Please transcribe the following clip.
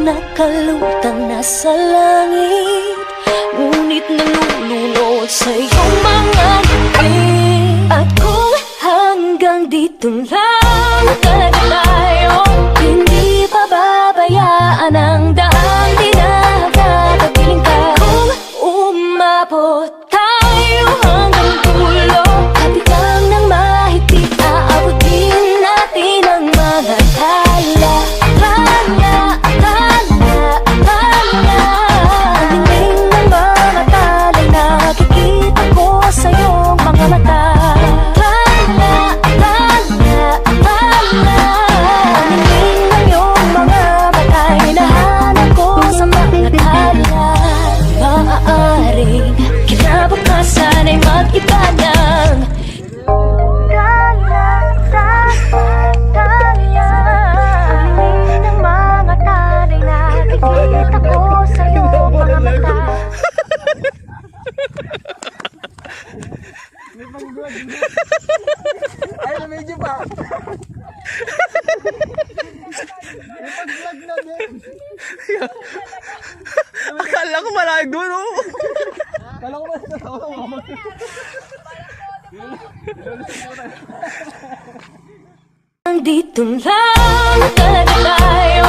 nakalutang nasa langit, ngunit nalulunod sa iyong mga ngiti. At kung hanggang dito lang talaga tayo, hindi pababayaan ang daang di nakakapiling ka. Kung umabot tayo hanggang dulo, kapit lang ng mahigpit, aabutin natin ang mga tala. Tala, tala, tala. Ang dingding ng mga tala'y nakikita ko sa iyong mga mata. Tala, tala, tala. Ang dingding ng iyong mga mata'y hinahanap ko sa mga tala. Maaaring kinabukasan ay mag-iba ng tala, tala, tala. Ang dingding ng mga tala'y nakikita ko sa iyong mga mata. Ay, medyo pa. Pag-vlog na din. Akala ko malayo doon, oh. Kala ko ba sa tao mo? Dito lang talaga tayo.